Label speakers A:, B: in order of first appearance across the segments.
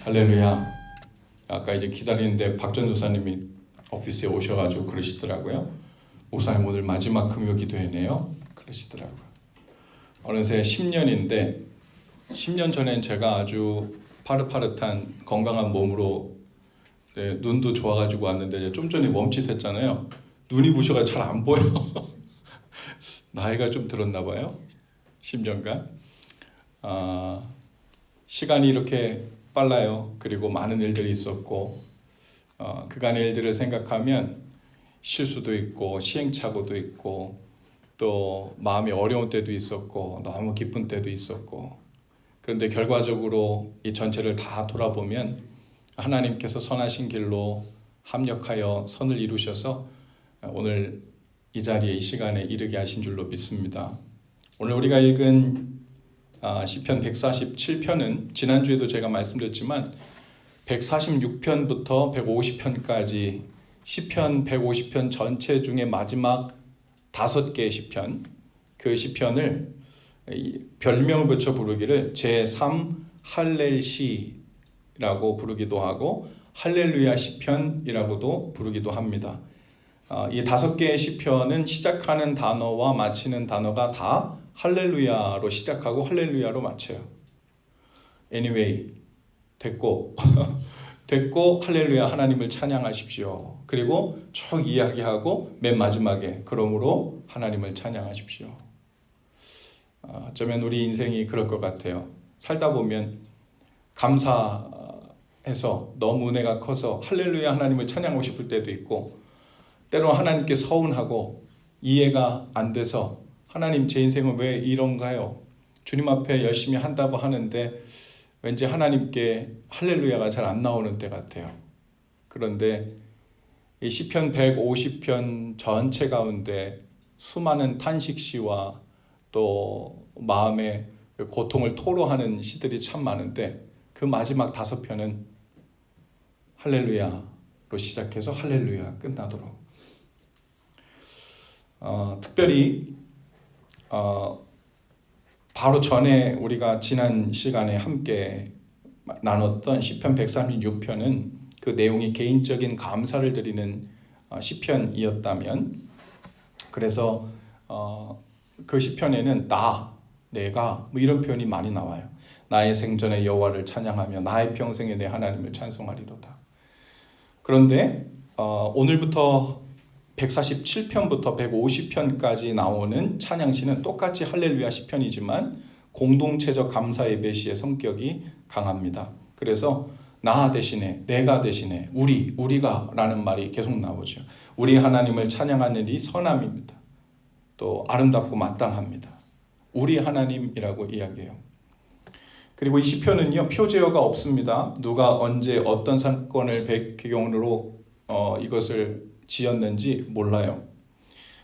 A: 할렐루야. 아까 이제 기다리는데 박 전도사님이 오피스에 오셔가지고 그러시더라고요. 목사님 오늘 마지막 금요 기도회네요. 그러시더라고요. 어느새 10년인데 10년 전엔 제가 아주 파릇파릇한 건강한 몸으로 눈도 좋아가지고 왔는데 이제 좀 전에 멈칫했잖아요. 눈이 부셔가 잘 안 보여. 나이가 좀 들었나 봐요. 10년간. 시간이 이렇게 빨라요. 그리고 많은 일들이 있었고 그간의 일들을 생각하면 실수도 있고 시행착오도 있고 또 마음이 어려운 때도 있었고 너무 기쁜 때도 있었고, 그런데 결과적으로 이 전체를 다 돌아보면 하나님께서 선하신 길로 합력하여 선을 이루셔서 오늘 이 자리에 이 시간에 이르게 하신 줄로 믿습니다. 오늘 우리가 읽은 시편 147편은 지난주에도 제가 말씀드렸지만 146편부터 150편까지 시편 150편 전체 중에 마지막 5개의 시편, 그 시편을 별명을 붙여 부르기를 제3 할렐시라고 부르기도 하고 할렐루야 시편이라고도 부르기도 합니다. 이 5개의 시편은 시작하는 단어와 마치는 단어가 다 할렐루야로 시작하고 할렐루야로 마쳐요. Anyway, 됐고 됐고 할렐루야 하나님을 찬양하십시오. 그리고 쭉 이야기하고 맨 마지막에 그러므로 하나님을 찬양하십시오. 어쩌면 우리 인생이 그럴 것 같아요. 살다 보면 감사해서 너무 은혜가 커서 할렐루야 하나님을 찬양하고 싶을 때도 있고, 때로는 하나님께 서운하고 이해가 안 돼서 하나님 제 인생은 왜 이런가요? 주님 앞에 열심히 한다고 하는데 왠지 하나님께 할렐루야가 잘 안 나오는 때 같아요. 그런데 이 시편 150편 전체 가운데 수많은 탄식시와 또 마음의 고통을 토로하는 시들이 참 많은데 그 마지막 5편은 할렐루야로 시작해서 할렐루야 끝나도록 특별히 바로 전에 우리가 지난 시간에 함께 나눴던 시편 136편은 그 내용이 개인적인 감사를 드리는 시편이었다면, 그래서 그 시편에는 내가 뭐 이런 표현이 많이 나와요. 나의 생전에 여호와를 찬양하며 나의 평생에 내 하나님을 찬송하리로다. 그런데 오늘부터 147편부터 150편까지 나오는 찬양시는 똑같이 할렐루야 시편이지만 공동체적 감사 예배시의 성격이 강합니다. 그래서 나 대신에, 내가 대신에, 우리가 라는 말이 계속 나오죠. 우리 하나님을 찬양하는 일이 선함입니다. 또 아름답고 마땅합니다. 우리 하나님이라고 이야기해요. 그리고 이 시편은요, 표제어가 없습니다. 누가 언제 어떤 사건을 배경으로 이것을 지었는지 몰라요.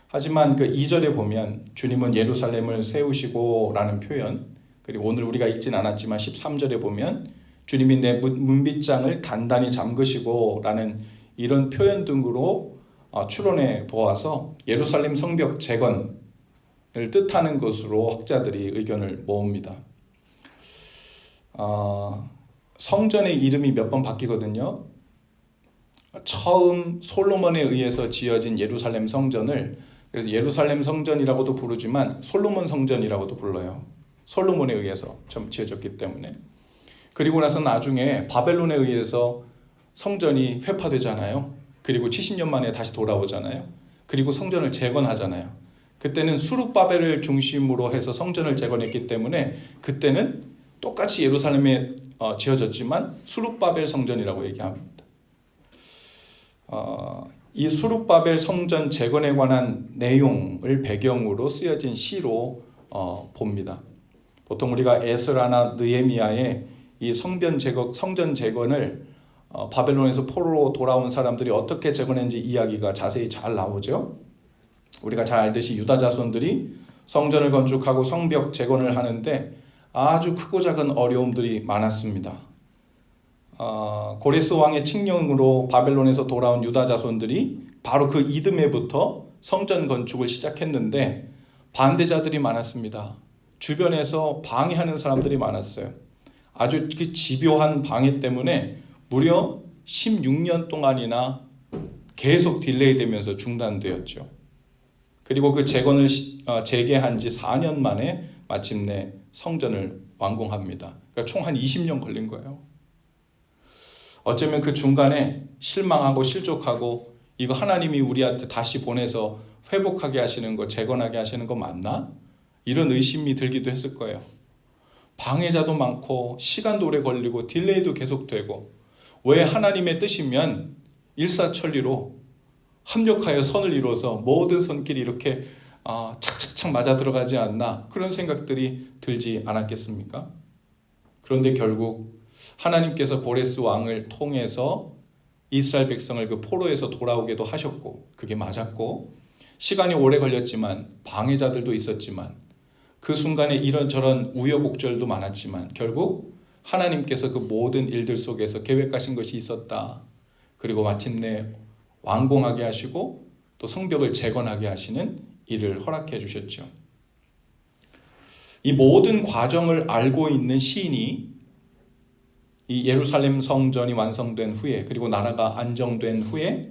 A: 하지만 그 2절에 보면 주님은 예루살렘을 세우시고 라는 표현, 그리고 오늘 우리가 읽진 않았지만 13절에 보면 주님이 내 문빗장을 단단히 잠그시고 라는 이런 표현 등으로 추론해 보아서 예루살렘 성벽 재건을 뜻하는 것으로 학자들이 의견을 모읍니다. 성전의 이름이 몇 번 바뀌거든요. 처음 솔로몬에 의해서 지어진 예루살렘 성전을 그래서 예루살렘 성전이라고도 부르지만 솔로몬 성전이라고도 불러요. 솔로몬에 의해서 좀 지어졌기 때문에. 그리고 나서 나중에 바벨론에 의해서 성전이 회파되잖아요. 그리고 70년 만에 다시 돌아오잖아요. 그리고 성전을 재건하잖아요. 그때는 수룹바벨을 중심으로 해서 성전을 재건했기 때문에 그때는 똑같이 예루살렘에 지어졌지만 수룹바벨 성전이라고 얘기합니다. 이 수룹바벨 성전 재건에 관한 내용을 배경으로 쓰여진 시로 봅니다. 보통 우리가 에스라나 느헤미야의 이 성전 재건을 바벨론에서 포로로 돌아온 사람들이 어떻게 재건했는지 이야기가 자세히 잘 나오죠. 우리가 잘 알듯이 유다 자손들이 성전을 건축하고 성벽 재건을 하는데 아주 크고 작은 어려움들이 많았습니다. 고레스 왕의 칙령으로 바벨론에서 돌아온 유다 자손들이 바로 그 이듬해부터 성전 건축을 시작했는데 반대자들이 많았습니다. 주변에서 방해하는 사람들이 많았어요. 아주 그 집요한 방해 때문에 무려 16년 동안이나 계속 딜레이 되면서 중단되었죠. 그리고 그 재개한 지 4년 만에 마침내 성전을 완공합니다. 그러니까 총 한 20년 걸린 거예요. 어쩌면 그 중간에 실망하고 실족하고 이거 하나님이 우리한테 다시 보내서 회복하게 하시는 거, 재건하게 하시는 거 맞나? 이런 의심이 들기도 했을 거예요. 방해자도 많고 시간도 오래 걸리고 딜레이도 계속되고 왜 하나님의 뜻이면 일사천리로 합력하여 선을 이루어서 모든 선길이 이렇게 착착착 맞아 들어가지 않나 그런 생각들이 들지 않았겠습니까? 그런데 결국 하나님께서 보레스 왕을 통해서 이스라엘 백성을 그 포로에서 돌아오게도 하셨고 그게 맞았고 시간이 오래 걸렸지만 방해자들도 있었지만 그 순간에 이런저런 우여곡절도 많았지만 결국 하나님께서 그 모든 일들 속에서 계획하신 것이 있었다. 그리고 마침내 완공하게 하시고 또 성벽을 재건하게 하시는 일을 허락해 주셨죠. 이 모든 과정을 알고 있는 시인이 이 예루살렘 성전이 완성된 후에 그리고 나라가 안정된 후에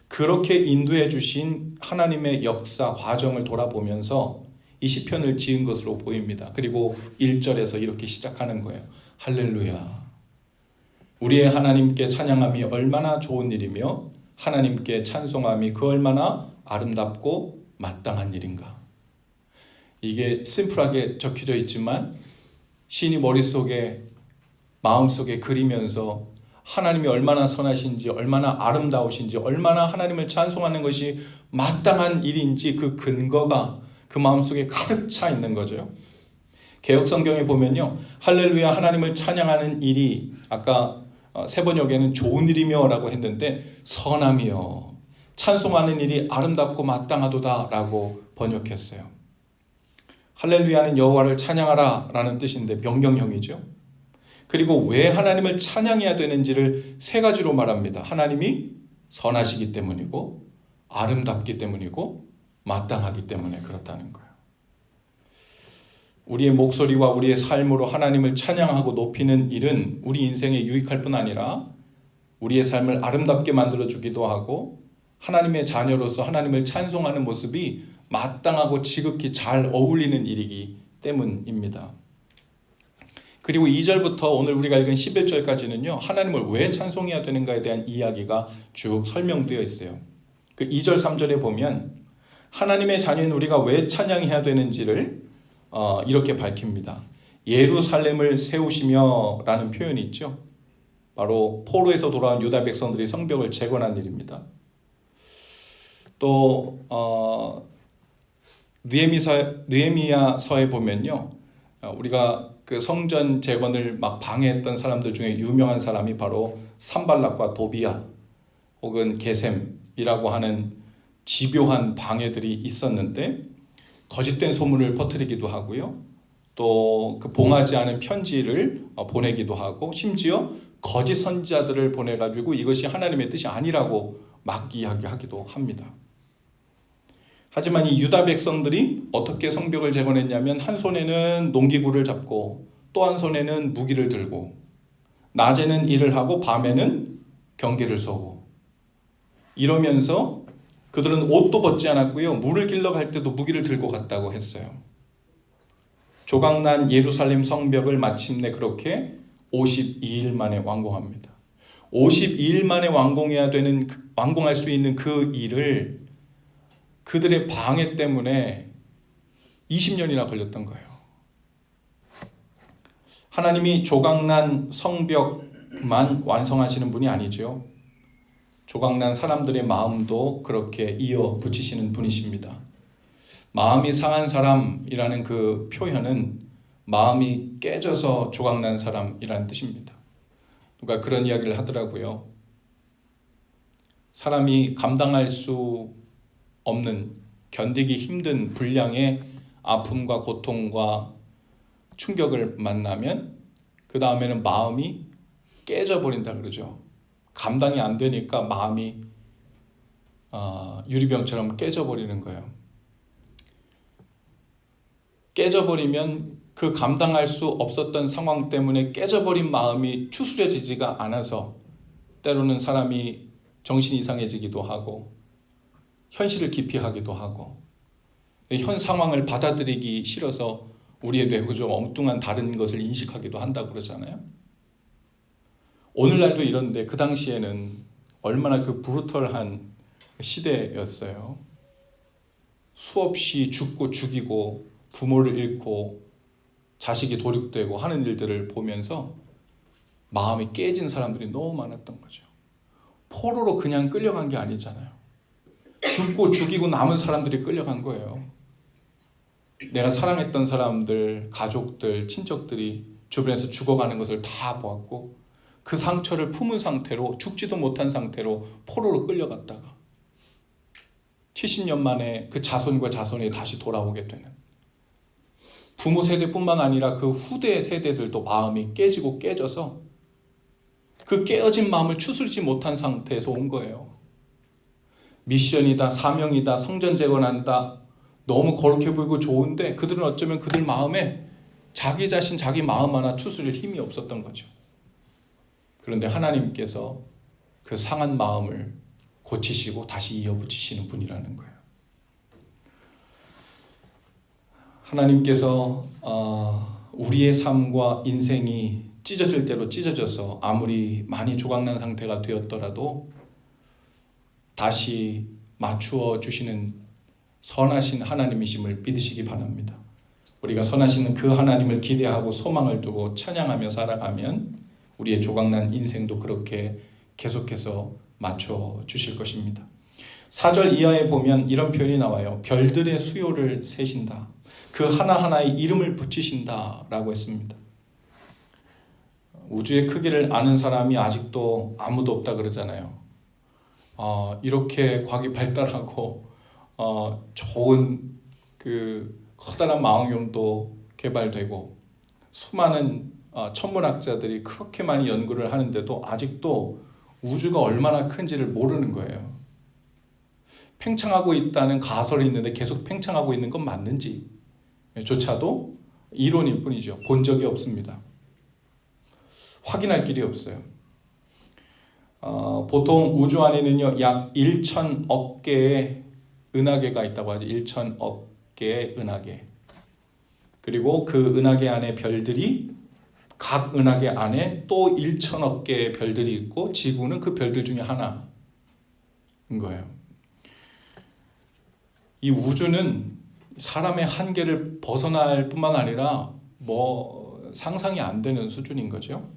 A: 그렇게 인도해 주신 하나님의 역사 과정을 돌아보면서 이 시편을 지은 것으로 보입니다. 그리고 1절에서 이렇게 시작하는 거예요. 할렐루야. 우리의 하나님께 찬양함이 얼마나 좋은 일이며 하나님께 찬송함이 그 얼마나 아름답고 마땅한 일인가. 이게 심플하게 적혀져 있지만 시인이 머릿속에 마음속에 그리면서 하나님이 얼마나 선하신지 얼마나 아름다우신지 얼마나 하나님을 찬송하는 것이 마땅한 일인지 그 근거가 그 마음속에 가득 차 있는 거죠. 개역성경에 보면요. 할렐루야 하나님을 찬양하는 일이 아까 세 번역에는 좋은 일이며 라고 했는데 선함이요. 찬송하는 일이 아름답고 마땅하도다 라고 번역했어요. 할렐루야는 여호와를 찬양하라 라는 뜻인데 명령형이죠. 그리고 왜 하나님을 찬양해야 되는지를 세 가지로 말합니다. 하나님이 선하시기 때문이고 아름답기 때문이고 마땅하기 때문에 그렇다는 거예요. 우리의 목소리와 우리의 삶으로 하나님을 찬양하고 높이는 일은 우리 인생에 유익할 뿐 아니라 우리의 삶을 아름답게 만들어주기도 하고 하나님의 자녀로서 하나님을 찬송하는 모습이 마땅하고 지극히 잘 어울리는 일이기 때문입니다. 그리고 2절부터 오늘 우리가 읽은 11절까지는요. 하나님을 왜 찬송해야 되는가에 대한 이야기가 쭉 설명되어 있어요. 그 2절 3절에 보면 하나님의 자녀인 우리가 왜 찬양해야 되는지를 이렇게 밝힙니다. 예루살렘을 세우시며 라는 표현이 있죠. 바로 포로에서 돌아온 유다 백성들이 성벽을 재건한 일입니다. 또 느헤미야서에 보면요. 우리가 그 성전 재건을 막 방해했던 사람들 중에 유명한 사람이 바로 산발락과 도비야 혹은 게셈이라고 하는 집요한 방해들이 있었는데 거짓된 소문을 퍼뜨리기도 하고요. 또 그 봉하지 않은 편지를 보내기도 하고 심지어 거짓 선지자들을 보내가지고 이것이 하나님의 뜻이 아니라고 막 이야기하기도 합니다. 하지만 이 유다 백성들이 어떻게 성벽을 재건했냐면 한 손에는 농기구를 잡고 또 한 손에는 무기를 들고 낮에는 일을 하고 밤에는 경계를 서고 이러면서 그들은 옷도 벗지 않았고요. 물을 길러 갈 때도 무기를 들고 갔다고 했어요. 조각난 예루살렘 성벽을 마침내 그렇게 52일 만에 완공합니다. 52일 만에 완공할 수 있는 그 일을 그들의 방해 때문에 20년이나 걸렸던 거예요. 하나님이 조각난 성벽만 완성하시는 분이 아니죠. 조각난 사람들의 마음도 그렇게 이어 붙이시는 분이십니다. 마음이 상한 사람이라는 그 표현은 마음이 깨져서 조각난 사람이라는 뜻입니다. 누가 그런 이야기를 하더라고요. 사람이 감당할 수 없는 견디기 힘든 분량의 아픔과 고통과 충격을 만나면 그 다음에는 마음이 깨져버린다 그러죠. 감당이 안 되니까 마음이 유리병처럼 깨져버리는 거예요. 깨져버리면 그 감당할 수 없었던 상황 때문에 깨져버린 마음이 추스려지지가 않아서 때로는 사람이 정신이 이상해지기도 하고 현실을 기피하기도 하고 현 상황을 받아들이기 싫어서 우리의 뇌가 좀 엉뚱한 다른 것을 인식하기도 한다고 그러잖아요. 오늘날도 이런데 그 당시에는 얼마나 그 브루털한 시대였어요. 수없이 죽고 죽이고 부모를 잃고 자식이 도륙되고 하는 일들을 보면서 마음이 깨진 사람들이 너무 많았던 거죠. 포로로 그냥 끌려간 게 아니잖아요. 죽고 죽이고 남은 사람들이 끌려간 거예요. 내가 사랑했던 사람들, 가족들, 친척들이 주변에서 죽어가는 것을 다 보았고 그 상처를 품은 상태로 죽지도 못한 상태로 포로로 끌려갔다가 70년 만에 그 자손과 자손이 다시 돌아오게 되는 부모 세대뿐만 아니라 그 후대 세대들도 마음이 깨지고 깨져서 그 깨어진 마음을 추스르지 못한 상태에서 온 거예요. 미션이다, 사명이다, 성전 재건한다, 너무 거룩해 보이고 좋은데 그들은 어쩌면 그들 마음에 자기 자신, 자기 마음 하나 추스릴 힘이 없었던 거죠. 그런데 하나님께서 그 상한 마음을 고치시고 다시 이어붙이시는 분이라는 거예요. 하나님께서 우리의 삶과 인생이 찢어질 대로 찢어져서 아무리 많이 조각난 상태가 되었더라도 다시 맞추어 주시는 선하신 하나님이심을 믿으시기 바랍니다. 우리가 선하신 그 하나님을 기대하고 소망을 두고 찬양하며 살아가면 우리의 조각난 인생도 그렇게 계속해서 맞춰 주실 것입니다. 4절 이하에 보면 이런 표현이 나와요. 별들의 수요를 세신다. 그 하나하나의 이름을 붙이신다 라고 했습니다. 우주의 크기를 아는 사람이 아직도 아무도 없다 그러잖아요. 이렇게 과학이 발달하고 좋은 그 커다란 망원경도 개발되고 수많은 천문학자들이 그렇게 많이 연구를 하는데도 아직도 우주가 얼마나 큰지를 모르는 거예요. 팽창하고 있다는 가설이 있는데 계속 팽창하고 있는 건 맞는지 조차도 이론일 뿐이죠. 본 적이 없습니다. 확인할 길이 없어요. 보통 우주 안에는요 약 1,000억 개의 은하계가 있다고 하죠. 1,000억 개의 은하계. 그리고 그 은하계 안에 별들이 각 은하계 안에 또 1,000억 개의 별들이 있고 지구는 그 별들 중에 하나인 거예요. 이 우주는 사람의 한계를 벗어날 뿐만 아니라 상상이 안 되는 수준인 거죠.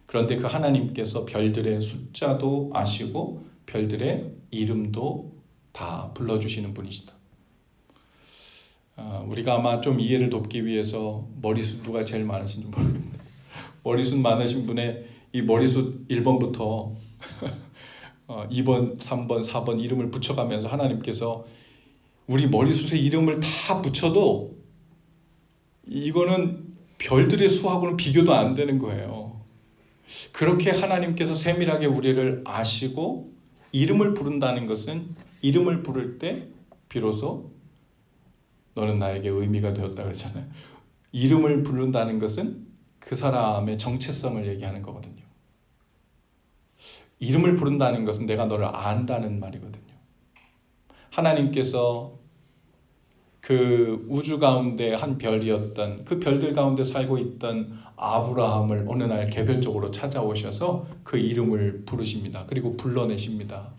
A: 그런데 그 하나님께서 별들의 숫자도 아시고 별들의 이름도 다 불러주시는 분이시다. 우리가 아마 좀 이해를 돕기 위해서 머리숱 누가 제일 많으신지 모르겠네요. 머리숱 많으신 분의 이 머리숱 1번부터 2번, 3번, 4번 이름을 붙여가면서 하나님께서 우리 머리숱에 이름을 다 붙여도 이거는 별들의 수하고는 비교도 안 되는 거예요. 그렇게 하나님께서 세밀하게 우리를 아시고 이름을 부른다는 것은 이름을 부를 때 비로소 너는 나에게 의미가 되었다 그러잖아요. 이름을 부른다는 것은 그 사람의 정체성을 얘기하는 거거든요. 이름을 부른다는 것은 내가 너를 안다는 말이거든요. 하나님께서 그 우주 가운데 한 별이었던 그 별들 가운데 살고 있던 아브라함을 어느 날 개별적으로 찾아오셔서 그 이름을 부르십니다. 그리고 불러내십니다.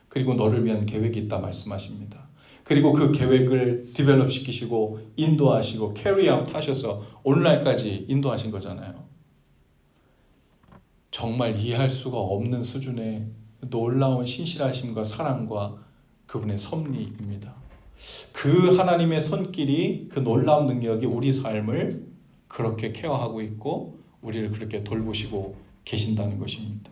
A: 그리고 너를 위한 계획이 있다 말씀하십니다. 그리고 그 계획을 디벨롭 시키시고 인도하시고 캐리 아웃 하셔서 오늘날까지 인도하신 거잖아요. 정말 이해할 수가 없는 수준의 놀라운 신실하심과 사랑과 그분의 섭리입니다. 그 하나님의 손길이 그 놀라운 능력이 우리 삶을 그렇게 케어하고 있고 우리를 그렇게 돌보시고 계신다는 것입니다.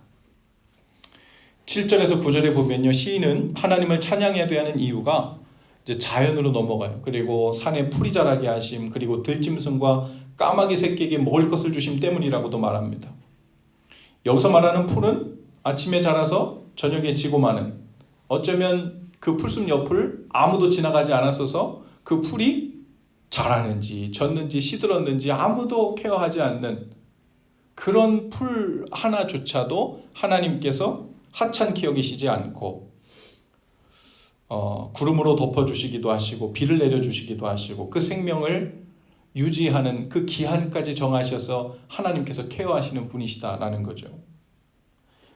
A: 7절에서 9절에 보면요, 시인은 하나님을 찬양해야 하는 이유가 이제 자연으로 넘어가요. 그리고 산에 풀이 자라게 하심, 그리고 들짐승과 까마귀 새끼에게 먹을 것을 주심 때문이라고도 말합니다. 여기서 말하는 풀은 아침에 자라서 저녁에 지고 마는, 어쩌면 그 풀숲 옆을 아무도 지나가지 않았어서 그 풀이 자라는지 졌는지 시들었는지 아무도 케어하지 않는 그런 풀 하나조차도 하나님께서 하찮게 여기시지 않고 구름으로 덮어주시기도 하시고 비를 내려주시기도 하시고 그 생명을 유지하는 그 기한까지 정하셔서 하나님께서 케어하시는 분이시다라는 거죠.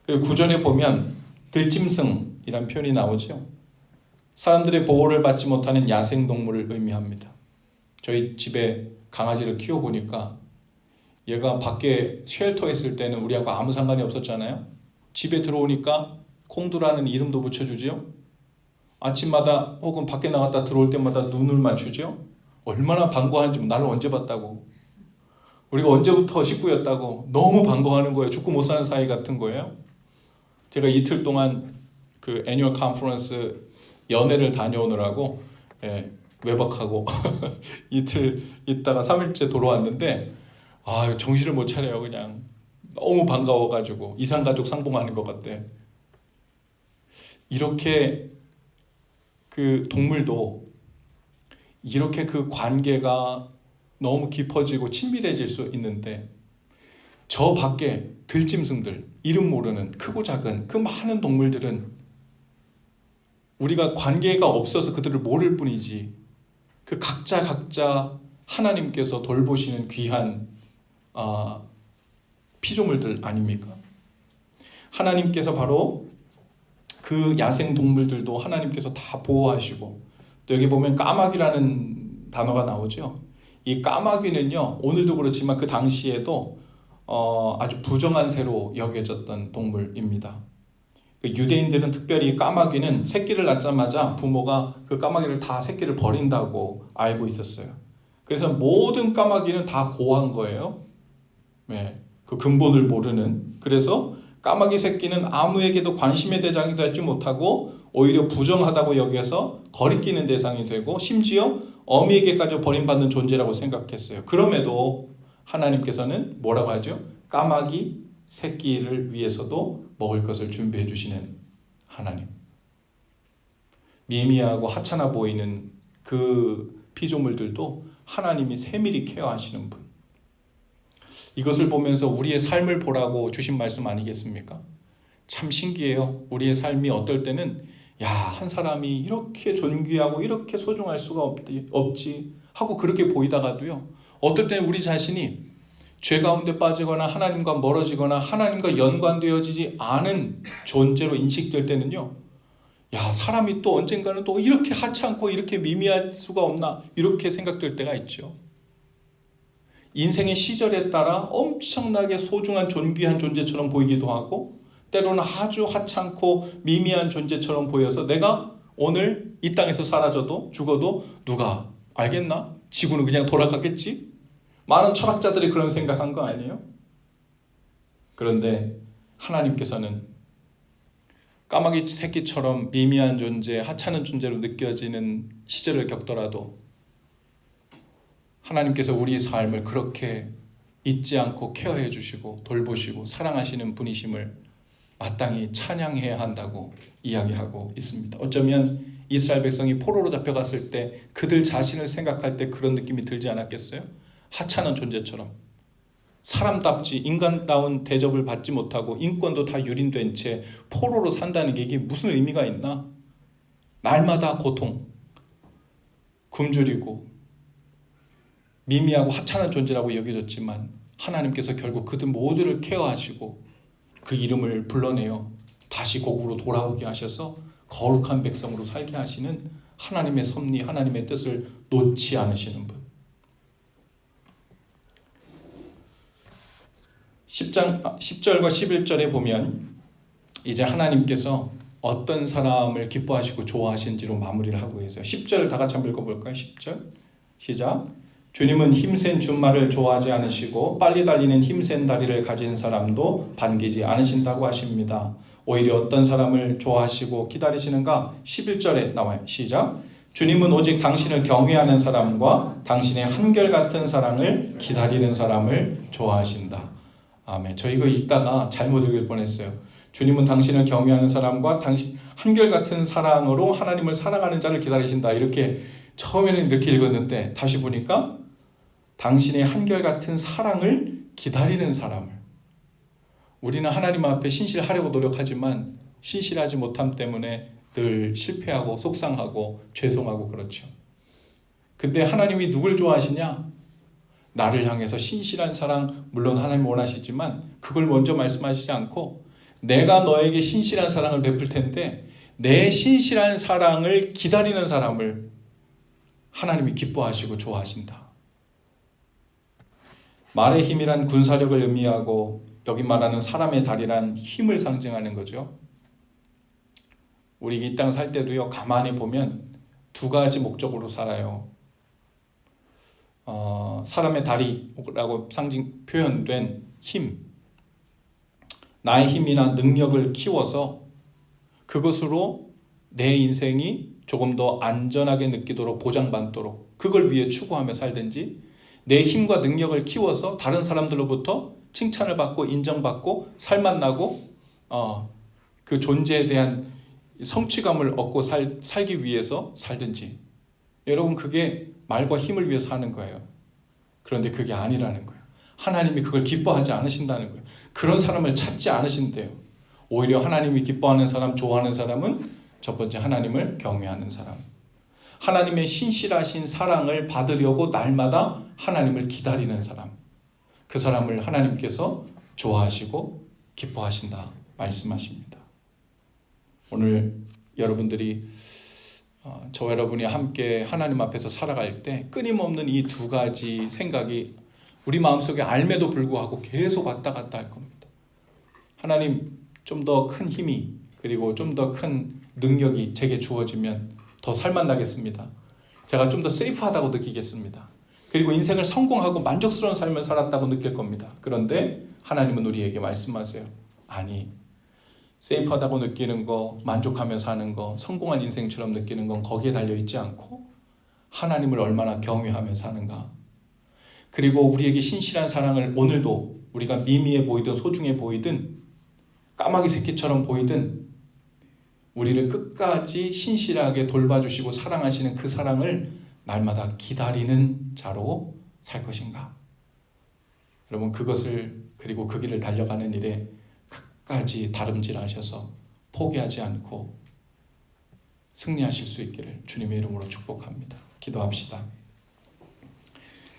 A: 그리고 9절에 보면 들짐승이란 표현이 나오죠. 사람들의 보호를 받지 못하는 야생동물을 의미합니다. 저희 집에 강아지를 키워보니까 얘가 밖에 쉘터 있을 때는 우리하고 아무 상관이 없었잖아요. 집에 들어오니까 콩두라는 이름도 붙여주죠. 아침마다 혹은 밖에 나갔다 들어올 때마다 눈을 맞추죠. 얼마나 반가워하는지 나를 언제 봤다고, 우리가 언제부터 식구였다고 너무 반가워하는 거예요. 죽고 못 사는 사이 같은 거예요. 제가 이틀 동안 그 애뉴얼 컨퍼런스 연회를 다녀오느라고 외박하고 이틀 있다가 3일째 돌아왔는데 정신을 못 차려요. 그냥 너무 반가워가지고 이산가족 상봉하는 것 같아. 이렇게 그 동물도 이렇게 그 관계가 너무 깊어지고 친밀해질 수 있는데 저 밖에 들짐승들, 이름 모르는 크고 작은 그 많은 동물들은 우리가 관계가 없어서 그들을 모를 뿐이지 그 각자 하나님께서 돌보시는 귀한 피조물들 아닙니까? 하나님께서 바로 그 야생 동물들도 하나님께서 다 보호하시고, 또 여기 보면 까마귀라는 단어가 나오죠. 이 까마귀는요, 오늘도 그렇지만 그 당시에도 아주 부정한 새로 여겨졌던 동물입니다. 그 유대인들은 특별히 까마귀는 새끼를 낳자마자 부모가 그 까마귀를 다 새끼를 버린다고 알고 있었어요. 그래서 모든 까마귀는 다 고한 거예요. 그 근본을 모르는. 그래서 까마귀 새끼는 아무에게도 관심의 대상이 되지 못하고 오히려 부정하다고 여겨서 거리끼는 대상이 되고 심지어 어미에게까지 버림받는 존재라고 생각했어요. 그럼에도 하나님께서는 뭐라고 하죠? 까마귀 새끼를 위해서도 먹을 것을 준비해 주시는 하나님. 미미하고 하찮아 보이는 그 피조물들도 하나님이 세밀히 케어하시는 분. 이것을 보면서 우리의 삶을 보라고 주신 말씀 아니겠습니까? 참 신기해요. 우리의 삶이 어떨 때는 한 사람이 이렇게 존귀하고 이렇게 소중할 수가 없지 하고 그렇게 보이다가도요, 어떨 때는 우리 자신이 죄 가운데 빠지거나 하나님과 멀어지거나 하나님과 연관되어지지 않은 존재로 인식될 때는요, 사람이 또 언젠가는 또 이렇게 하찮고 이렇게 미미할 수가 없나 이렇게 생각될 때가 있죠. 인생의 시절에 따라 엄청나게 소중한 존귀한 존재처럼 보이기도 하고 때로는 아주 하찮고 미미한 존재처럼 보여서 내가 오늘 이 땅에서 사라져도 죽어도 누가 알겠나? 지구는 그냥 돌아가겠지? 많은 철학자들이 그런 생각한 거 아니에요? 그런데 하나님께서는 까마귀 새끼처럼 미미한 존재, 하찮은 존재로 느껴지는 시절을 겪더라도 하나님께서 우리 삶을 그렇게 잊지 않고 케어해 주시고 돌보시고 사랑하시는 분이심을 마땅히 찬양해야 한다고 이야기하고 있습니다. 어쩌면 이스라엘 백성이 포로로 잡혀갔을 때 그들 자신을 생각할 때 그런 느낌이 들지 않았겠어요? 하찮은 존재처럼 사람답지 인간다운 대접을 받지 못하고 인권도 다 유린된 채 포로로 산다는 게 이게 무슨 의미가 있나? 날마다 고통, 굶주리고 미미하고 하찮은 존재라고 여겨졌지만 하나님께서 결국 그들 모두를 케어하시고 그 이름을 불러내어 다시 고국으로 돌아오게 하셔서 거룩한 백성으로 살게 하시는 하나님의 섭리, 하나님의 뜻을 놓지 않으시는 분. 10절과 11절에 보면 이제 하나님께서 어떤 사람을 기뻐하시고 좋아하시는지로 마무리를 하고 계세요. 10절 다 같이 한번 읽어볼까요? 10절 시작. 주님은 힘센 준말을 좋아하지 않으시고 빨리 달리는 힘센 다리를 가진 사람도 반기지 않으신다고 하십니다. 오히려 어떤 사람을 좋아하시고 기다리시는가? 11절에 나와요. 시작. 주님은 오직 당신을 경외하는 사람과 당신의 한결같은 사랑을 기다리는 사람을 좋아하신다. 아멘. 저 이거 읽다가 잘못 읽을 뻔했어요. 주님은 당신을 경외하는 사람과 당신 한결같은 사랑으로 하나님을 사랑하는 자를 기다리신다. 이렇게 처음에는 이렇게 읽었는데 다시 보니까 당신의 한결같은 사랑을 기다리는 사람을. 우리는 하나님 앞에 신실하려고 노력하지만 신실하지 못함 때문에 늘 실패하고 속상하고 죄송하고 그렇죠. 근데 하나님이 누굴 좋아하시냐? 나를 향해서 신실한 사랑, 물론 하나님 원하시지만 그걸 먼저 말씀하시지 않고 내가 너에게 신실한 사랑을 베풀 텐데 내 신실한 사랑을 기다리는 사람을 하나님이 기뻐하시고 좋아하신다. 말의 힘이란 군사력을 의미하고 여기 말하는 사람의 다리란 힘을 상징하는 거죠. 우리 이 땅 살 때도요, 가만히 보면 두 가지 목적으로 살아요. 사람의 다리라고 표현된 힘, 나의 힘이나 능력을 키워서 그것으로 내 인생이 조금 더 안전하게 느끼도록 보장받도록 그걸 위해 추구하며 살든지, 내 힘과 능력을 키워서 다른 사람들로부터 칭찬을 받고 인정받고 살만 나고 그 존재에 대한 성취감을 얻고 살기 위해서 살든지. 여러분, 그게 말과 힘을 위해서 하는 거예요. 그런데 그게 아니라는 거예요. 하나님이 그걸 기뻐하지 않으신다는 거예요. 그런 사람을 찾지 않으신대요. 오히려 하나님이 기뻐하는 사람, 좋아하는 사람은 첫 번째 하나님을 경외하는 사람, 하나님의 신실하신 사랑을 받으려고 날마다 하나님을 기다리는 사람, 그 사람을 하나님께서 좋아하시고 기뻐하신다 말씀하십니다. 오늘 여러분들이 저와 여러분이 함께 하나님 앞에서 살아갈 때 끊임없는 이 두 가지 생각이 우리 마음속에 알매도 불구하고 계속 왔다 갔다 할 겁니다. 하나님, 좀 더 큰 힘이 그리고 좀 더 큰 능력이 제게 주어지면 더 살만나겠습니다. 제가 좀 더 세이프하다고 느끼겠습니다. 그리고 인생을 성공하고 만족스러운 삶을 살았다고 느낄 겁니다. 그런데 하나님은 우리에게 말씀하세요. 아니, 세이프하다고 느끼는 거, 만족하며 사는 거, 성공한 인생처럼 느끼는 건 거기에 달려있지 않고 하나님을 얼마나 경외하며 사는가. 그리고 우리에게 신실한 사랑을 오늘도 우리가 미미해 보이든 소중해 보이든 까마귀 새끼처럼 보이든 우리를 끝까지 신실하게 돌봐주시고 사랑하시는 그 사랑을 날마다 기다리는 자로 살 것인가. 여러분, 그것을 그리고 그 길을 달려가는 일에 끝까지 다름질하셔서 포기하지 않고 승리하실 수 있기를 주님의 이름으로 축복합니다. 기도합시다.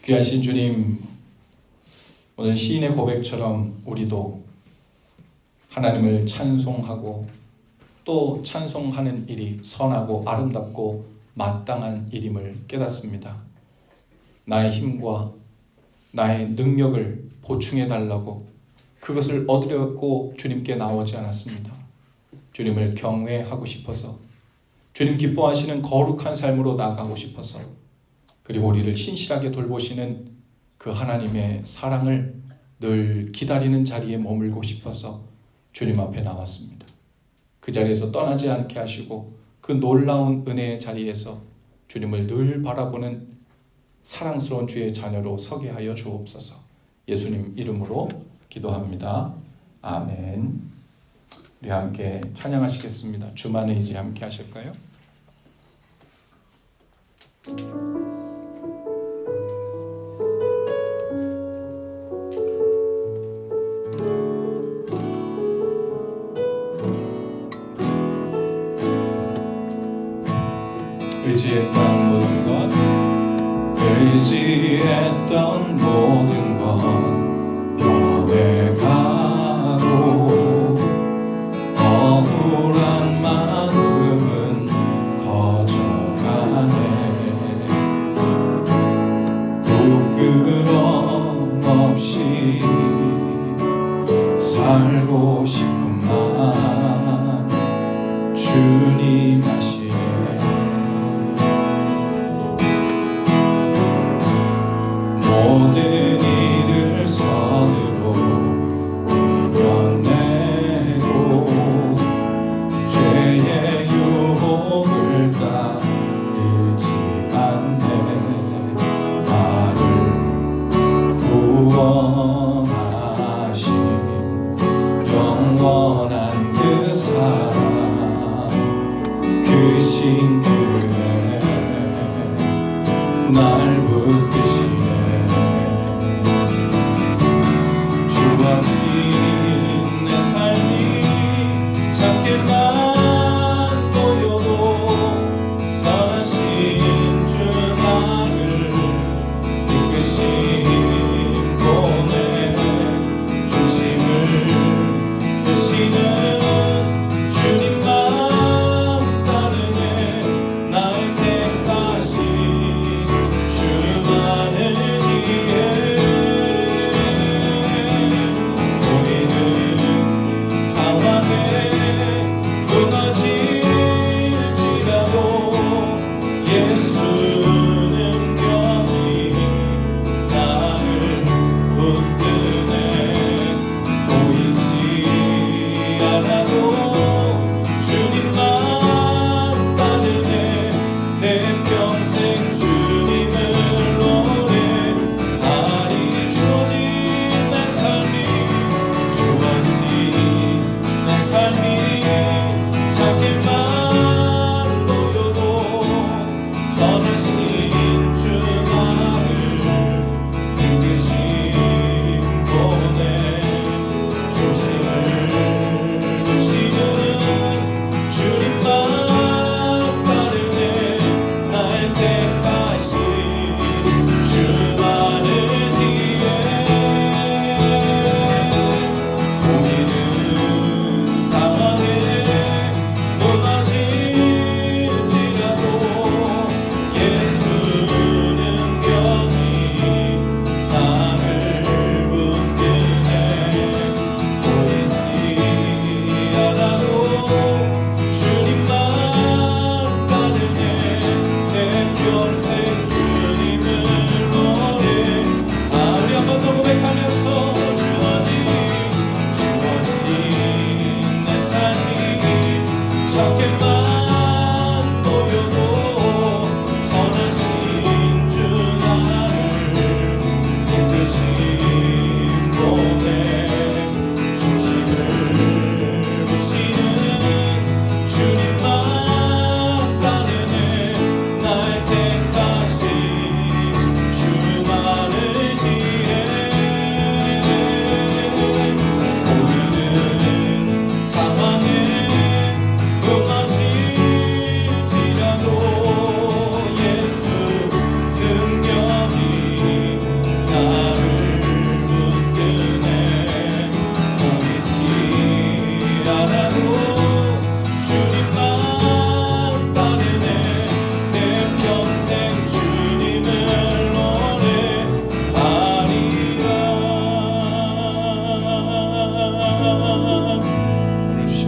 A: 귀하신 주님, 오늘 시인의 고백처럼 우리도 하나님을 찬송하고 또 찬송하는 일이 선하고 아름답고 마땅한 일임을 깨닫습니다. 나의 힘과 나의 능력을 보충해달라고 그것을 얻으려고 주님께 나오지 않았습니다. 주님을 경외하고 싶어서, 주님 기뻐하시는 거룩한 삶으로 나아가고 싶어서, 그리고 우리를 신실하게 돌보시는 그 하나님의 사랑을 늘 기다리는 자리에 머물고 싶어서 주님 앞에 나왔습니다. 그 자리에서 떠나지 않게 하시고 그 놀라운 은혜의 자리에서 주님을 늘 바라보는 사랑스러운 주의 자녀로 서게 하여 주옵소서. 예수님 이름으로 기도합니다. 아멘. 우리 함께 찬양하시겠습니다. 주만의 의지 함께 하실까요? 의지했던 모든 것, 의지했던 모든 것 변해가고 억울한 마음은 커져가네. 부끄럼 없이 살고 싶은 맘 주님 하시네. 모든 일을 선으로 이겨내고 죄의 유혹을 따르지 않네. 나를 구원하신 영원한 그 사랑, 그 신들의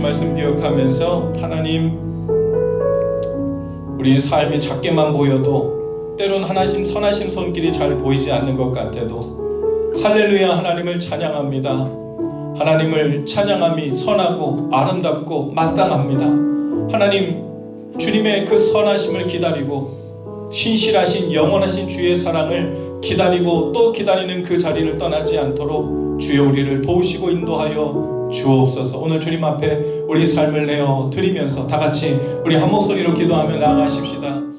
A: 주신 말씀 기억하면서 하나님, 우리 삶이 작게만 보여도 때론 하나님 선하신 손길이 잘 보이지 않는 것 같아도 할렐루야 하나님을 찬양합니다. 하나님을 찬양함이 선하고 아름답고 마땅합니다. 하나님, 주님의 그 선하심을 기다리고 신실하신 영원하신 주의 사랑을 기다리고 또 기다리는 그 자리를 떠나지 않도록 주여 우리를 도우시고 인도하여 주옵소서. 오늘 주님 앞에 우리 삶을 내어 드리면서 다 같이 우리 한 목소리로 기도하며 나아가십시다.